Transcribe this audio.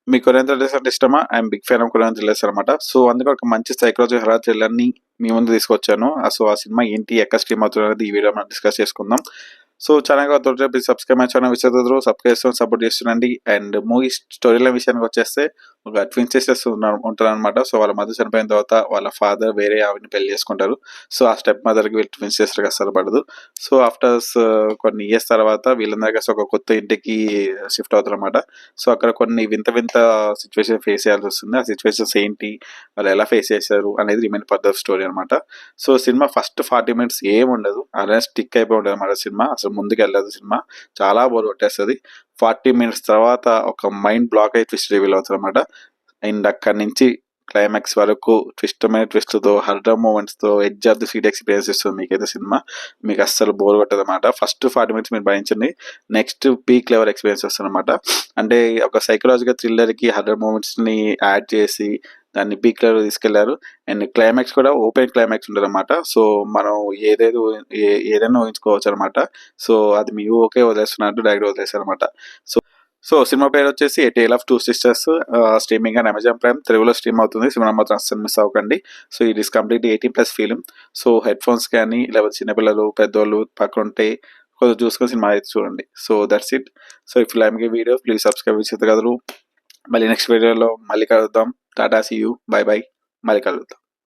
మీకు Korean thrillers అంటే ఇష్టమా? I'm big fan of Korean thrillers అనమాట. సో, అందుకే ఒక మంచి సైకలాజికల్ హారర్ థ్రిల్లర్‌ని మీ ముందుకు తీసుకొచ్చాను. సో, ఆ సినిమా ఏంటి? ఎక్కడ స్ట్రీమ్ అవుతుందనేది ఈ వీడియోలో మనం డిస్కస్ చేసుకుందాం. సో, ఛానెల్‌కి కొత్తగా ప్లీజ్ సబ్స్క్రైబ్ మై ఛానల్ విషయంలో సబ్స్క్రైబ్ చేసుకొని సపోర్ట్ చేస్తుండండి. అండ్ మూవీ స్టోరీ లైన్ విషయానికి వచ్చేస్తే ఒక ట్విన్ సిస్టర్స్ ఉంటారనమాట. సో, వాళ్ళ మదర్ చనిపోయిన తర్వాత వాళ్ళ ఫాదర్ వేరే ఆవిడని పెళ్లి చేసుకుంటారు. సో, ఆ స్టెప్ మదర్‌కి వీళ్ళ ట్విన్ సిస్టర్‌కి అస్సలు పడదు. సో, కొన్ని ఇయర్స్ తర్వాత వీళ్ళందరూ కలిసి ఒక కొత్త ఇంటికి షిఫ్ట్ అవుతారనమాట. సో, అక్కడ కొన్ని వింత వింత సిట్యుయేషన్ ఫేస్ చేయాల్సి వస్తుంది. ఆ సిట్యుయేషన్స్ ఏంటి? వాళ్ళు ఎలా ఫేస్ చేశారు? అనేది రిమైన్ ఫర్దర్ స్టోరీ అనమాట. సో, సినిమా ఫస్ట్ 40 మినిట్స్ ఏముండదు. అలానే స్టిక్ అయిపోయి ఉంటదనమాట సినిమా. అసలు ముందుకెళ్ళదు సినిమా. చాలా బోర్ కొట్టేస్తది. 40 మినిట్స్ తర్వాత ఒక మైండ్ బ్లాక్ అయ్యి ట్విస్ట్ రివీల్ అవుతదనమాట. అండ్ అక్కడి నుంచి క్లైమాక్స్ వరకు ట్విస్ట్ మీద ట్విస్ట్‌తో, హర్రర్ మూమెంట్స్‌తో edge of the seat experience ఇస్తుంది మీకైతే సినిమా. మీకు అస్సలు బోర్ కొట్టదనమాట. ఫస్ట్ 40 మినిట్స్ మీరు భరించండి. నెక్స్ట్ పీక్ లెవెల్ ఎక్స్‌పీరియన్స్ వస్తదనమాట. అంటే ఒక సైకలాజికల్ థ్రిల్లర్‌కి హర్రర్ మూమెంట్స్‌ని యాడ్ చేసి దాన్ని పీక్ లెవెల్‌కి తీసుకెళ్లారు. అండ్ క్లైమాక్స్ కూడా ఓపెన్ క్లైమాక్స్ ఉంటదనమాట. సో, మనం ఏదేదో ఏదైనా ఊహించుకోవచ్చనమాట. సో, అది మీ ఊహకే వదిలేస్తున్నట్టు డైరెక్ట్ వదిలేసారనమాట. సో సినిమా పేరొచ్చేసి 'a tale of two sisters' streaming on Amazon Prime తెలుగులో స్ట్రీమ్ అవుతుంది. సినిమా మాత్రం అస్సలు మిస్ అవ్వకండి. So, it is completely 18+ film. So, headphones కానీ, లేకపోతే చిన్న పిల్లలు, పెద్దోళ్ళు పక్కనుంటే కొంచెం చూసుకొని సినిమా అయితే చూడండి. So, that's it. So, if you like my video please subscribe with గదరు. మళ్ళీ నెక్స్ట్ వీడియోలో మళ్ళీ కలుద్దాం. Tata see you. Bye bye. మళ్ళీ కలుద్దాం.